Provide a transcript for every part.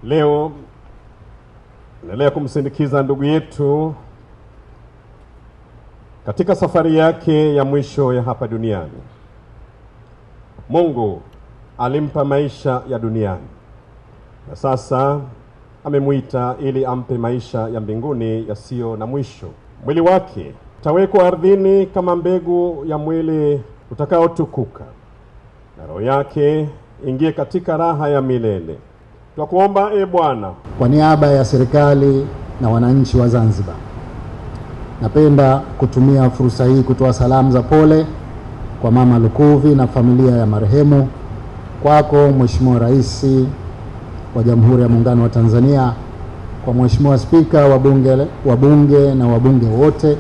Leo naendelea kumsindikiza ndugu yetu katika safari yake ya mwisho ya hapa duniani. Mungu alimpa maisha ya duniani na sasa amemuita ili ampe maisha ya mbinguni yasiyo na mwisho. Mwili wake utawekwa ardhini kama mbegu ya mwili utakaotukuka, na roho yake ingie katika raha ya milele. Tunakuomba Bwana, kwa niaba ya serikali na wananchi wa Zanzibar, napenda kutumia fursa hii kutoa salamu za pole kwa Mama Lukuvi na familia ya marehemu, kwako Mheshimiwa Rais wa Jamhuri ya Muungano wa Tanzania, kwa Mheshimiwa Spika wa Bunge na wabunge wote,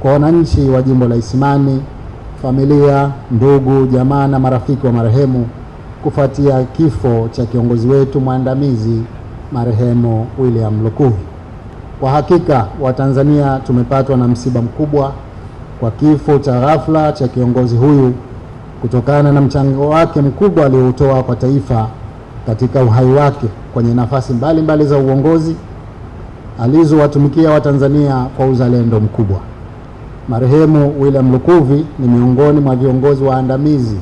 kwa wananchi wa jimbo la Isimani, familia, ndugu, jamaa na marafiki wa marehemu kufuatia kifo cha kiongozi wetu mwandamizi marehemu William Lukuvi. Kwa hakika Watanzania tumepatwa na msiba mkubwa kwa kifo cha ghafla cha kiongozi huyu kutokana na mchango wake mkubwa aliotoa kwa taifa katika uhai wake kwenye nafasi mbalimbali za uongozi alizowatumikia Watanzania kwa uzalendo mkubwa. Marehemu William Lukuvi ni miongoni mwa viongozi waandamizi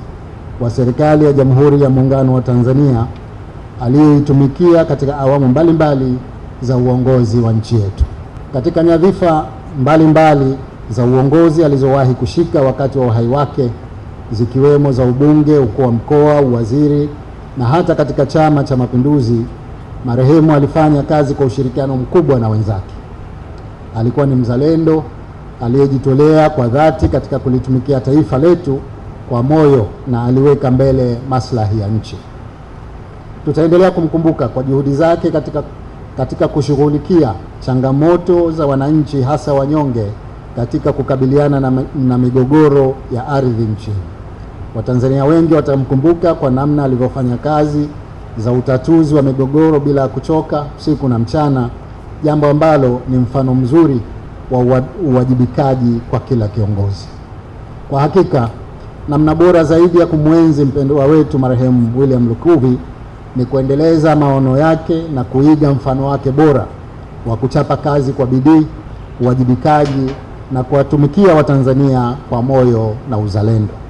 wa serikali ya Jamhuri ya Muungano wa Tanzania aliyeitumikia katika awamu mbalimbali za uongozi wa nchi yetu. Katika nyadhifa mbalimbali za uongozi alizowahi kushika wakati wa uhai wake, zikiwemo za ubunge, ukuu wa mkoa, uwaziri na hata katika Chama cha Mapinduzi, marehemu alifanya kazi kwa ushirikiano mkubwa na wenzake. Alikuwa ni mzalendo aliyejitolea kwa dhati katika kulitumikia taifa letu kwa moyo na aliweka mbele maslahi ya nchi. Tutaendelea kumkumbuka kwa juhudi zake katika kushughulikia changamoto za wananchi, hasa wanyonge, katika kukabiliana na migogoro ya ardhi nchini. Watanzania wengi watamkumbuka kwa namna alivyofanya kazi za utatuzi wa migogoro bila kuchoka usiku na mchana, jambo ambalo ni mfano mzuri wa uwajibikaji kwa kila kiongozi. Kwa hakika namna bora zaidi ya kumwenzi mpendwa wetu marehemu William Lukuvi ni kuendeleza maono yake na kuiga mfano wake bora wa kuchapa kazi kwa bidii, uwajibikaji na kuwatumikia Watanzania kwa moyo na uzalendo.